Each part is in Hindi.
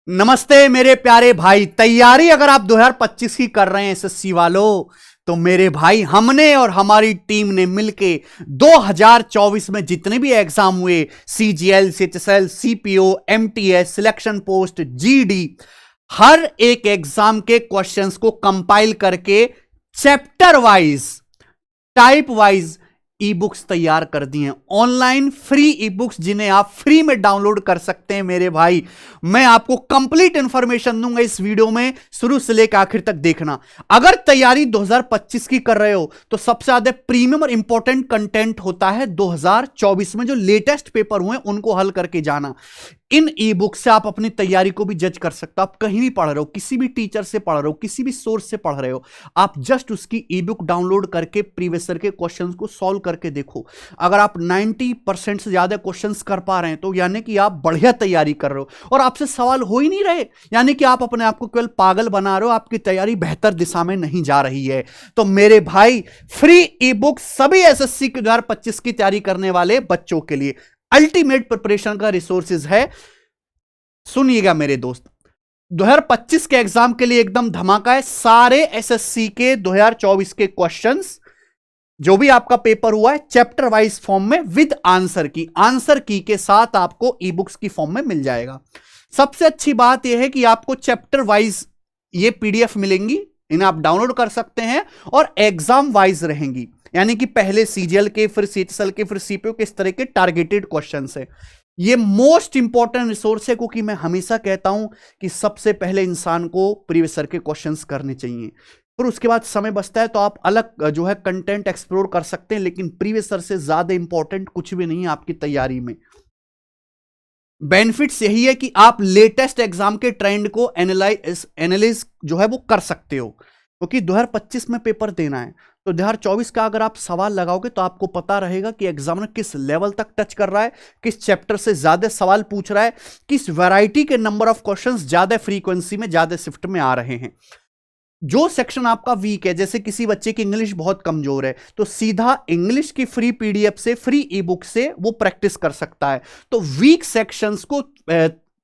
नमस्ते मेरे प्यारे भाई। तैयारी अगर आप 2025 की कर रहे हैं एसएससी वालों, तो मेरे भाई हमने और हमारी टीम ने मिलके 2024 में जितने भी एग्जाम हुए, CGL, CHSL, CPO, MTS, selection post, GD, हर एक एग्जाम के क्वेश्चंस को कंपाइल करके chapter wise, type wise e books तैयार कर दी हैं। ऑनलाइन फ्री ई बुक्स जिन्हें आप फ्री में डाउनलोड कर सकते हैं मेरे भाई। मैं आपको कंप्लीट इंफॉर्मेशन दूंगा इस वीडियो में, शुरू से लेकर आखिर तक देखना। अगर तैयारी 2025 की कर रहे हो तो सबसे ज्यादा प्रीमियम और इंपॉर्टेंट कंटेंट होता है 2024 में जो लेटेस्ट पेपर हुए उनको हल करके जाना। इन ई बुक से आप अपनी तैयारी को भी जज कर सकते हो। आप कहीं भी पढ़ रहे हो, किसी भी टीचर से पढ़ रहे हो, किसी भी सोर्स से पढ़ रहे हो, आप जस्ट उसकी ई बुक डाउनलोड करके प्रीवियस ईयर के क्वेश्चंस को सॉल्व करके देखो। अगर आप 90% से ज्यादा क्वेश्चंस कर पा रहे हैं तो यानी कि आप बढ़िया तैयारी कर रहे हो और आपसे सवाल हो ही नहीं रहे, यानी कि आप अपने आप को केवल पागल बना रहे हो, आपकी तैयारी बेहतर दिशा में नहीं जा रही है। तो मेरे भाई, फ्री ई बुक सभी एसएससी के 2025 की तैयारी करने वाले बच्चों के लिए अल्टीमेट प्रिपरेशन का रिसोर्सेज है। सुनिएगा मेरे दोस्त, 2025 के एग्जाम के लिए एकदम धमाका है। सारे एसएससी के 2024 के क्वेश्चंस जो भी आपका पेपर हुआ है चैप्टर वाइज फॉर्म में विद आंसर की के साथ आपको ई बुक्स की फॉर्म में मिल जाएगा। सबसे अच्छी बात यह है कि आपको चैप्टर वाइज ये पीडीएफ मिलेंगी, इन्हें आप डाउनलोड कर सकते हैं और एग्जाम वाइज रहेंगी, यानी कि पहले सीजीएल के, फिर सीएचएसएल के, फिर सीपीओ के, इस तरह के टारगेटेड क्वेश्चन है। ये मोस्ट इंपॉर्टेंट रिसोर्स है, क्योंकि मैं हमेशा कहता हूं कि सबसे पहले इंसान को प्रीवियस ईयर के क्वेश्चंस करने चाहिए, फिर उसके बाद समय बचता है तो आप अलग जो है कंटेंट एक्सप्लोर कर सकते हैं, लेकिन प्रीवियस ईयर से ज्यादा इंपॉर्टेंट कुछ भी नहीं है आपकी तैयारी में। बेनिफिट्स यही है कि आप लेटेस्ट एग्जाम के ट्रेंड को एनालाइज जो है वो कर सकते हो, क्योंकि 2025 में पेपर देना है। तो 2024 का अगर आप सवाल लगाओगे तो आपको पता रहेगा कि एग्जामिनर किस लेवल तक टच कर रहा है, किस चैप्टर से ज्यादा सवाल पूछ रहा है, किस वैरायटी के नंबर ऑफ क्वेश्चंस ज्यादा फ्रीक्वेंसी में, ज्यादा शिफ्ट में आ रहे हैं। जो सेक्शन आपका वीक है, जैसे किसी बच्चे की इंग्लिश बहुत कमजोर है, तो सीधा इंग्लिश की फ्री पीडीएफ से, फ्री ई बुक से वो प्रैक्टिस कर सकता है। तो वीक सेक्शंस को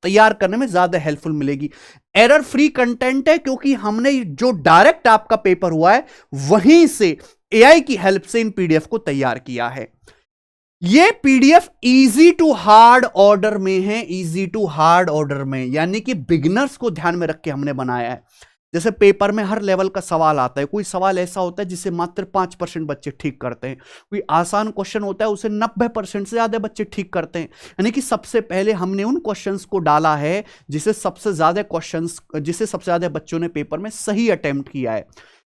तैयार करने में ज्यादा हेल्पफुल मिलेगी। एरर फ्री कंटेंट है, क्योंकि हमने जो डायरेक्ट आपका पेपर हुआ है वहीं से एआई की हेल्प से इन पीडीएफ को तैयार किया है। ये PDF easy to hard order में है, इजी टू हार्ड ऑर्डर में, यानी कि बिगिनर्स को ध्यान में रख के हमने बनाया है। जैसे पेपर में हर लेवल का सवाल आता है, कोई सवाल ऐसा होता है जिसे मात्र 5% बच्चे ठीक करते हैं, कोई आसान क्वेश्चन होता है उसे 90% से ज्यादा बच्चे ठीक करते हैं। यानी कि सबसे पहले हमने उन क्वेश्चंस को डाला है जिसे सबसे ज्यादा बच्चों ने पेपर में सही अटेम्प्ट किया है।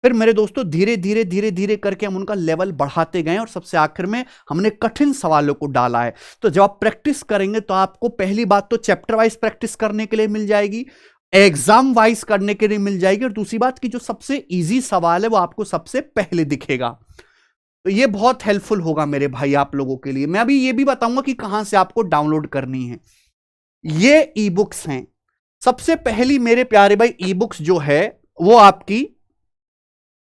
फिर मेरे दोस्तों धीरे धीरे करके हम उनका लेवल बढ़ाते गए और सबसे आखिर में हमने कठिन सवालों को डाला है। तो जब आप प्रैक्टिस करेंगे तो आपको पहली बात तो चैप्टर वाइज प्रैक्टिस करने के लिए मिल जाएगी, एग्जाम वाइज करने के लिए मिल जाएगी, और दूसरी बात कि जो सबसे इजी सवाल है वो आपको सबसे पहले दिखेगा। तो ये बहुत हेल्पफुल होगा मेरे भाई आप लोगों के लिए। मैं अभी ये भी बताऊंगा कि कहां से आपको डाउनलोड करनी है। ये ई बुक्स हैं। सबसे पहली मेरे प्यारे भाई ई बुक्स जो है वो आपकी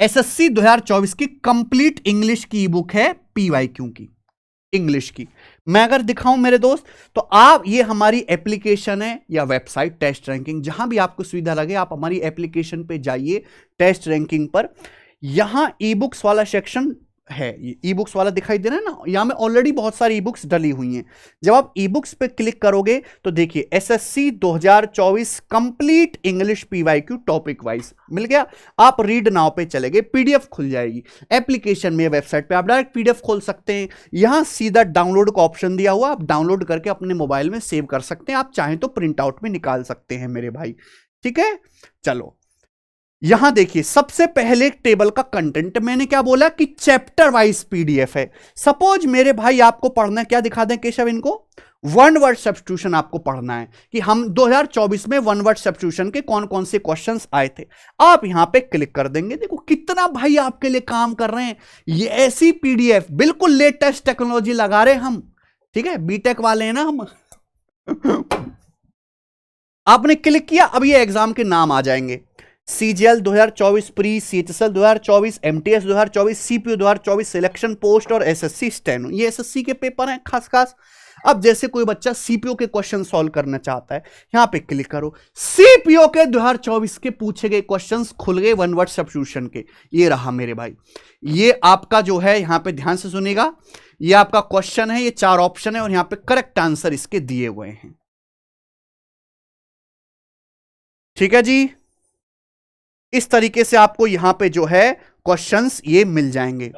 एसएससी 2024 की कंप्लीट इंग्लिश की ई बुक है, पीवाईक्यू की इंग्लिश की। मैं अगर दिखाऊं मेरे दोस्त तो आप, ये हमारी एप्लीकेशन है या वेबसाइट टेस्ट रैंकिंग, जहां भी आपको सुविधा लगे आप हमारी एप्लीकेशन पे जाइए, टेस्ट रैंकिंग पर। यहां ई बुक्स वाला सेक्शन है, ई बुक्स वाला दिखाई दे रहा है ना, यहां में ऑलरेडी बहुत सारी ई बुक्स डली हुई हैं। जब आप ई बुक्स पे क्लिक करोगे तो देखिए SSC 2024 complete English PYQ topic wise मिल गया। आप रीड नाउ पे चले गए, पीडीएफ खुल जाएगी एप्लीकेशन में, वेबसाइट पे आप डायरेक्ट पीडीएफ खोल सकते हैं। यहां सीधा डाउनलोड का ऑप्शन दिया हुआ, आप डाउनलोड करके अपने मोबाइल में सेव कर सकते हैं, आप चाहें तो प्रिंट आउट में निकाल सकते हैं मेरे भाई। ठीक है, चलो यहां देखिए सबसे पहले टेबल का कंटेंट मैंने क्या बोला कि चैप्टर वाइज पीडीएफ है। सपोज मेरे भाई आपको पढ़ना है, क्या दिखा दें केशव इनको, वन वर्ड सब्स्टिट्यूशन आपको पढ़ना है कि हम 2024 में वन वर्ड सब्स्टिट्यूशन के कौन कौन से क्वेश्चंस आए थे। आप यहां पे क्लिक कर देंगे, देखो कितना भाई आपके लिए काम कर रहे हैं। ये ऐसी पीडीएफ बिल्कुल लेटेस्ट टेक्नोलॉजी लगा रहे हम, ठीक है, बीटेक वाले हैं ना हम। आपने क्लिक किया, अब ये एग्जाम के नाम आ जाएंगे, CGL 2024 pre, CHSL 2024, MTS 2024, CPU 2024, selection post और एसएससी स्टेनो। ये एसएससी के पेपर हैं खास खास। अब जैसे कोई बच्चा सीपीओ के क्वेश्चन सॉल्व करना चाहता है, यहां पे क्लिक करो, सीपीओ के 2024 के पूछे गए क्वेश्चंस खुल गए वन वर्ड सब्स्टिट्यूशन के। ये रहा मेरे भाई, ये आपका जो है, यहां पे ध्यान से सुनिएगा, ये आपका क्वेश्चन है, ये 4 ऑप्शन है और यहां पे करेक्ट आंसर इसके दिए हुए हैं। ठीक है जी, इस तरीके से आपको यहां पे जो है क्वेश्चंस ये मिल जाएंगे।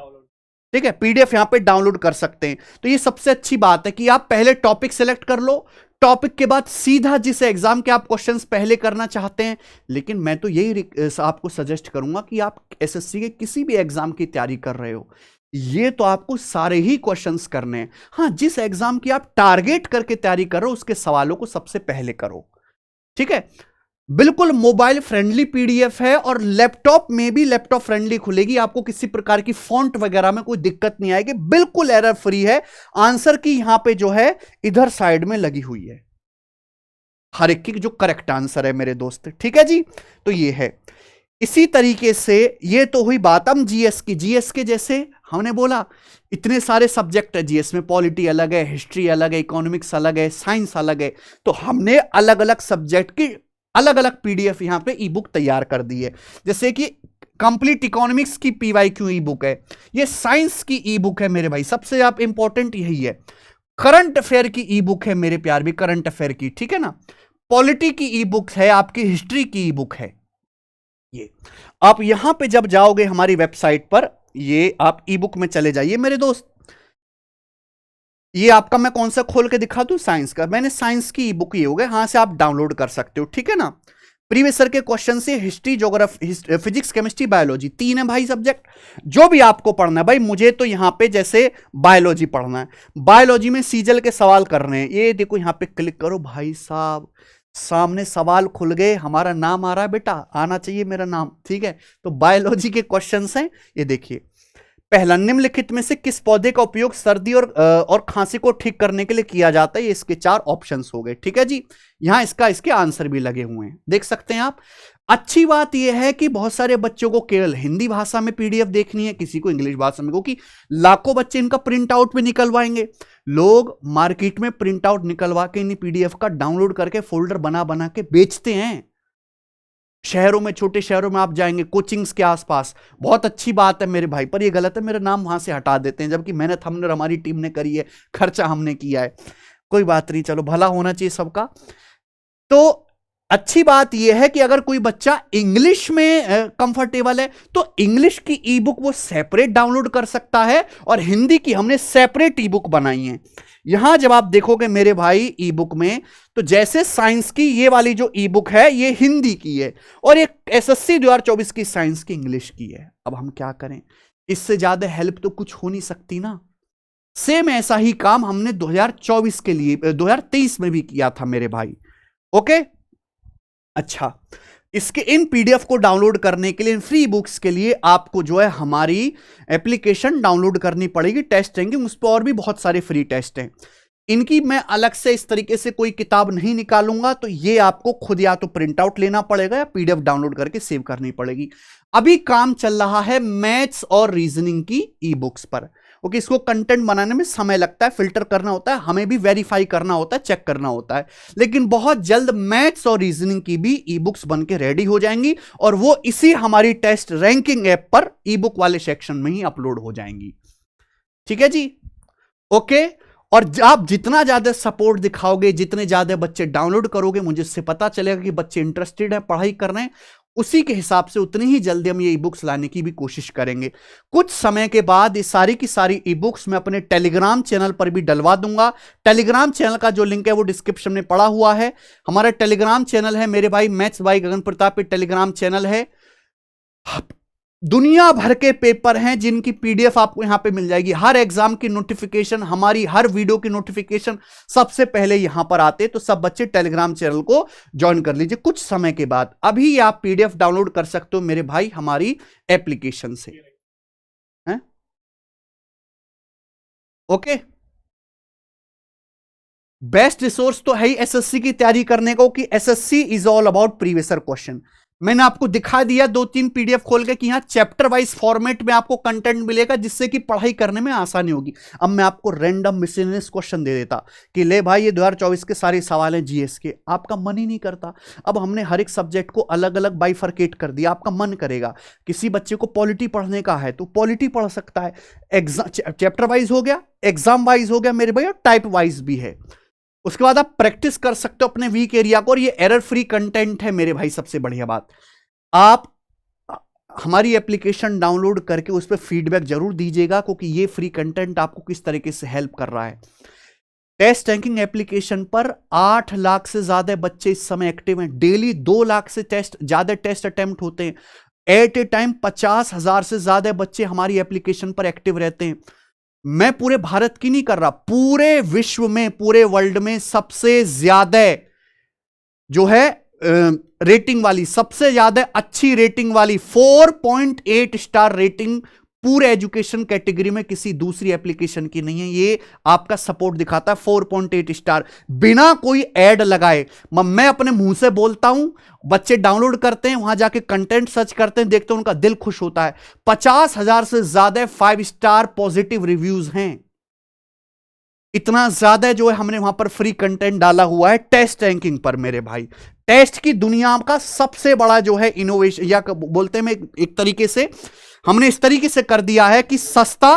ठीक है, पीडीएफ यहां पे डाउनलोड कर सकते हैं। तो ये सबसे अच्छी बात है कि आप पहले टॉपिक सेलेक्ट कर लो, टॉपिक के बाद सीधा जिस एग्जाम के आप क्वेश्चंस पहले करना चाहते हैं। लेकिन मैं तो यही आपको सजेस्ट करूंगा कि आप एसएससी के किसी भी एग्जाम की तैयारी कर रहे हो, ये तो आपको सारे ही क्वेश्चंस करने हैं। हाँ, जिस एग्जाम की आप टारगेट करके तैयारी कर रहे हो उसके सवालों को सबसे पहले करो। ठीक है, बिल्कुल मोबाइल फ्रेंडली पीडीएफ है और लैपटॉप में भी लैपटॉप फ्रेंडली खुलेगी, आपको किसी प्रकार की फॉन्ट वगैरह में कोई दिक्कत नहीं आएगी, बिल्कुल एरर फ्री है। आंसर की यहां पे जो है इधर साइड में लगी हुई है हर एक की जो करेक्ट आंसर है मेरे दोस्त। ठीक है जी, तो ये है। इसी तरीके से ये तो हुई बात हम जीएस की। जीएस के जैसे हमने बोला इतने सारे सब्जेक्ट है जीएस में, पॉलिटी अलग है, हिस्ट्री अलग है, इकोनॉमिक्स अलग है, साइंस अलग है। तो हमने अलग अलग सब्जेक्ट की अलग अलग पीडीएफ यहां पे ई बुक तैयार कर दी है। जैसे कि कंप्लीट इकोनॉमिक्स की पीवाईक्यू ई बुक है, ये साइंस की ई बुक है मेरे भाई, सबसे आप इंपॉर्टेंट यही है। करंट अफेयर की ई बुक है मेरे प्यार भी, करंट अफेयर की, ठीक है ना। पॉलिटी की ई बुक है, आपकी हिस्ट्री की ई बुक है। ये आप यहां पे जब जाओगे हमारी वेबसाइट पर, ये आप ई बुक में चले जाइए मेरे दोस्त। ये आपका मैं कौन सा खोल के दिखा दूं, साइंस का। मैंने साइंस की ई बुक ये हो गए, यहां से आप डाउनलोड कर सकते हो। ठीक है ना, प्रीवियस ईयर के क्वेश्चन से history, geography, physics, chemistry, biology, 3 है भाई सब्जेक्ट। जो भी आपको पढ़ना है भाई, मुझे तो यहां पे जैसे बायोलॉजी पढ़ना है, बायोलॉजी में सीजल के सवाल करने हैं। ये देखो यहां पे क्लिक करो भाई साहब, सामने सवाल खुल गए, हमारा नाम आ रहा है बेटा, आना चाहिए मेरा नाम। ठीक है, तो बायोलॉजी के क्वेश्चंस हैं, ये देखिए। पहला, निम्नलिखित में से किस पौधे का उपयोग सर्दी और खांसी को ठीक करने के लिए किया जाता है। ये इसके 4 ऑप्शंस हो गए। ठीक है जी, यहां इसके आंसर भी लगे हुए हैं, देख सकते हैं आप। अच्छी बात यह है कि बहुत सारे बच्चों को केवल हिंदी भाषा में पीडीएफ देखनी है, किसी को इंग्लिश भाषा में, क्योंकि लाखों बच्चे इनका प्रिंट आउट भी निकलवाएंगे। लोग मार्केट में प्रिंट आउट निकलवा के इन पीडीएफ का डाउनलोड करके फोल्डर बना बना के बेचते हैं। शहरों में, छोटे शहरों में आप जाएंगे, कोचिंग्स के आसपास, बहुत अच्छी बात है मेरे भाई, पर ये गलत है, मेरा नाम वहां से हटा देते हैं, जबकि मेहनत हमने, हमारी टीम ने करी है, खर्चा हमने किया है। कोई बात नहीं, चलो भला होना चाहिए सबका। तो अच्छी बात यह है कि अगर कोई बच्चा इंग्लिश में कंफर्टेबल है तो इंग्लिश की ई बुक वो सेपरेट डाउनलोड कर सकता है, और हिंदी की हमने सेपरेट ई बुक बनाई है। यहां जब आप देखोगे मेरे भाई ई बुक में, तो जैसे साइंस की ये वाली जो ई बुक है ये हिंदी की है, और ये एसएससी 2024 की साइंस की इंग्लिश की है। अब हम क्या करें, इससे ज्यादा हेल्प तो कुछ हो नहीं सकती ना। सेम ऐसा ही काम हमने 2024 के लिए 2023 में भी किया था मेरे भाई। ओके, अच्छा, इसके इन पीडीएफ को डाउनलोड करने के लिए, इन फ्री बुक्स के लिए आपको जो है हमारी एप्लीकेशन डाउनलोड करनी पड़ेगी। टेस्ट रहेंगे उस पर, और भी बहुत सारे फ्री टेस्ट हैं। इनकी मैं अलग से इस तरीके से कोई किताब नहीं निकालूंगा, तो ये आपको खुद या तो प्रिंट आउट लेना पड़ेगा या पीडीएफ डाउनलोड करके सेव करनी पड़ेगी। अभी काम चल रहा है मैथ्स और रीजनिंग की ई बुक्स पर, क्योंकि इसको कंटेंट बनाने में समय लगता है, फिल्टर करना होता है, हमें भी वेरीफाई करना होता है, चेक करना होता है। लेकिन बहुत जल्द मैथ्स और रीजनिंग की भी ई बुक्स बन के रेडी हो जाएंगी, और वो इसी हमारी टेस्ट रैंकिंग ऐप पर ई बुक वाले सेक्शन में ही अपलोड हो जाएंगी। ठीक है जी, ओके। और आप जितना ज्यादा सपोर्ट दिखाओगे, जितने ज्यादा बच्चे डाउनलोड करोगे, मुझे इससे पता चलेगा कि बच्चे इंटरेस्टेड है, पढ़ाई कर रहे हैं, उसी के हिसाब से उतनी ही जल्दी हम ये ई बुक्स लाने की भी कोशिश करेंगे। कुछ समय के बाद ये सारी की सारी ई बुक्स मैं अपने टेलीग्राम चैनल पर भी डलवा दूंगा। टेलीग्राम चैनल का जो लिंक है वो डिस्क्रिप्शन में पड़ा हुआ है। हमारा टेलीग्राम चैनल है मेरे भाई, maths by Gagan Pratap, Telegram channel है। दुनिया भर के पेपर हैं जिनकी पीडीएफ आपको यहां पे मिल जाएगी। हर एग्जाम की नोटिफिकेशन, हमारी हर वीडियो की नोटिफिकेशन सबसे पहले यहां पर आते, तो सब बच्चे टेलीग्राम चैनल को ज्वाइन कर लीजिए कुछ समय के बाद। अभी आप पीडीएफ डाउनलोड कर सकते हो मेरे भाई हमारी एप्लीकेशन से, हैं? ओके, बेस्ट रिसोर्स तो है ही एसएससी की तैयारी करने को, कि SSC is all about previous year question. मैंने आपको दिखा दिया 2-3 पीडीएफ खोल के कि यहां चैप्टर वाइज फॉर्मेट में आपको कंटेंट मिलेगा जिससे कि पढ़ाई करने में आसानी होगी। अब मैं आपको रैंडम मिसलेनियस क्वेश्चन दे देता कि ले भाई ये 2024 के सारे सवाल हैं जीएस के, आपका मन ही नहीं करता। अब हमने हर एक सब्जेक्ट को अलग अलग बाइफरकेट कर दिया, आपका मन करेगा। किसी बच्चे को पॉलिटी पढ़ने का है तो पॉलिटी पढ़ सकता है, एग्जाम चैप्टर वाइज हो गया, एग्जाम वाइज हो गया मेरे भाई, और टाइप वाइज भी है। उसके बाद आप प्रैक्टिस कर सकते हो अपने वीक एरिया को, और ये एरर फ्री कंटेंट है मेरे भाई। सबसे बढ़िया बात, आप हमारी एप्लीकेशन डाउनलोड करके उस पर फीडबैक जरूर दीजिएगा, क्योंकि ये फ्री कंटेंट आपको किस तरीके से हेल्प कर रहा है। टेस्ट रैंकिंग एप्लीकेशन पर 8 लाख से ज्यादा बच्चे इस समय एक्टिव हैं। डेली 2 लाख से ज्यादा टेस्ट अटेम्प्ट होते हैं। एट ए टाइम 50,000 से ज्यादा बच्चे हमारी एप्लीकेशन पर एक्टिव रहते हैं। मैं पूरे भारत की नहीं कर रहा, पूरे विश्व में, पूरे वर्ल्ड में सबसे ज्यादा जो है रेटिंग वाली, सबसे ज्यादा अच्छी रेटिंग वाली 4.8 स्टार रेटिंग पूरे एजुकेशन कैटेगरी में किसी दूसरी एप्लीकेशन की नहीं है। ये आपका सपोर्ट दिखाता है 4.8 स्टार, बिना कोई ऐड लगाए। मैं अपने मुंह से बोलता हूं, बच्चे डाउनलोड करते हैं, वहां जाके कंटेंट सर्च करते हैं, देखते हैं, उनका दिल खुश होता है। 50,000 से ज्यादा 5 स्टार पॉजिटिव रिव्यूज हैं। इतना ज्यादा जो है हमने वहां पर फ्री कंटेंट डाला हुआ है टेस्ट रैंकिंग पर मेरे भाई। टेस्ट की दुनिया का सबसे बड़ा जो है इनोवेशन, या बोलते हैं एक तरीके से हमने इस तरीके से कर दिया है कि सस्ता,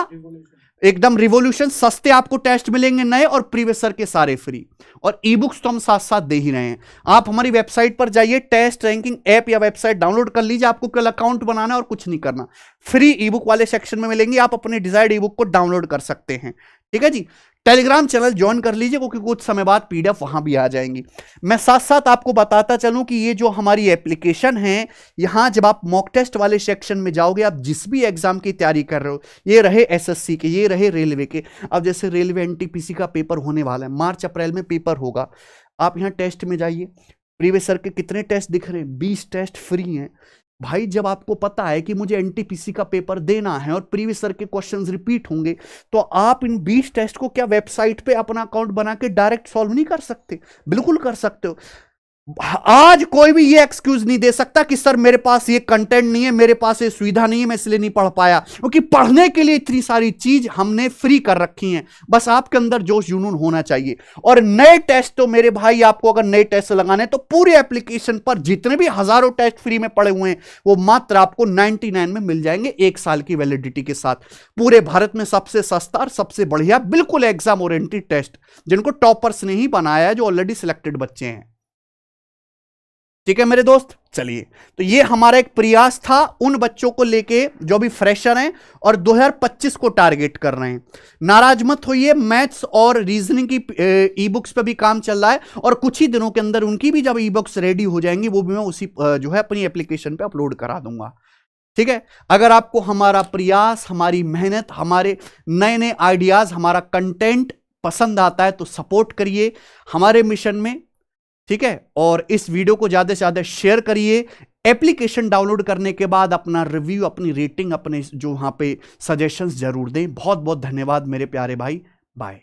एकदम रिवॉल्यूशन, सस्ते आपको टेस्ट मिलेंगे नए, और प्रीवियस ईयर के सारे फ्री, और ई बुक्स तो हम साथ साथ दे ही रहे हैं। आप हमारी वेबसाइट पर जाइए, टेस्ट रैंकिंग ऐप या वेबसाइट डाउनलोड कर लीजिए। आपको केवल अकाउंट बनाना और कुछ नहीं करना। फ्री ई बुक वाले सेक्शन में मिलेंगे, आप अपने डिजायर्ड ई बुक को डाउनलोड कर सकते हैं। ठीक है जी। टेलीग्राम चैनल ज्वाइन कर लीजिए, क्योंकि कुछ समय बाद पीडीएफ वहां भी आ जाएंगी। मैं साथ साथ आपको बताता चलूं कि ये जो हमारी एप्लीकेशन है, यहां जब आप मॉक टेस्ट वाले सेक्शन में जाओगे, आप जिस भी एग्जाम की तैयारी कर रहे हो, ये रहे एसएससी के, ये रहे रेलवे के, अब जैसे रेलवे एनटीपीसी का पेपर होने वाला है, मार्च अप्रैल में पेपर होगा, आप यहां टेस्ट में जाइए। प्रीवियस ईयर के कितने टेस्ट दिख रहे हैं? 20 टेस्ट फ्री हैं भाई। जब आपको पता है कि मुझे एनटीपीसी का पेपर देना है और प्रीवियस ईयर के क्वेश्चंस रिपीट होंगे, तो आप इन 20 टेस्ट को क्या वेबसाइट पे अपना अकाउंट बना के डायरेक्ट सॉल्व नहीं कर सकते? बिल्कुल कर सकते हो। आज कोई भी ये एक्सक्यूज नहीं दे सकता कि सर मेरे पास ये कंटेंट नहीं है, मेरे पास ये सुविधा नहीं है, मैं इसलिए नहीं पढ़ पाया, क्योंकि पढ़ने के लिए इतनी सारी चीज हमने फ्री कर रखी हैं। बस आपके अंदर जोश जुनून होना चाहिए। और नए टेस्ट तो मेरे भाई, आपको अगर नए टेस्ट लगाने तो पूरी एप्लीकेशन पर जितने भी हजारों टेस्ट फ्री में पड़े हुए हैं, वो मात्र आपको 99 में मिल जाएंगे, 1 साल की वैलिडिटी के साथ। पूरे भारत में सबसे सस्ता और सबसे बढ़िया बिल्कुल एग्जाम ओरिएंटेड टेस्ट, जिनको टॉपर्स ने ही बनाया है, जो ऑलरेडी सिलेक्टेड बच्चे हैं। ठीक है मेरे दोस्त, चलिए, तो ये हमारा एक प्रयास था उन बच्चों को लेके जो भी फ्रेशर हैं और 2025 को टारगेट कर रहे हैं। नाराज मत होइए, मैथ्स और रीजनिंग की ई बुक्स पे भी काम चल रहा है, और कुछ ही दिनों के अंदर उनकी भी जब ई बुक्स रेडी हो जाएंगी, वो भी मैं उसी जो है अपनी एप्लीकेशन पे अपलोड करा दूंगा। ठीक है। अगर आपको हमारा प्रयास, हमारी मेहनत, हमारे नए नए आइडियाज, हमारा कंटेंट पसंद आता है तो सपोर्ट करिए हमारे मिशन में। ठीक है। और इस वीडियो को ज्यादा से ज्यादा शेयर करिए। एप्लीकेशन डाउनलोड करने के बाद अपना रिव्यू, अपनी रेटिंग, अपने जो वहां पे सजेशंस जरूर दें। बहुत बहुत धन्यवाद मेरे प्यारे भाई। बाय।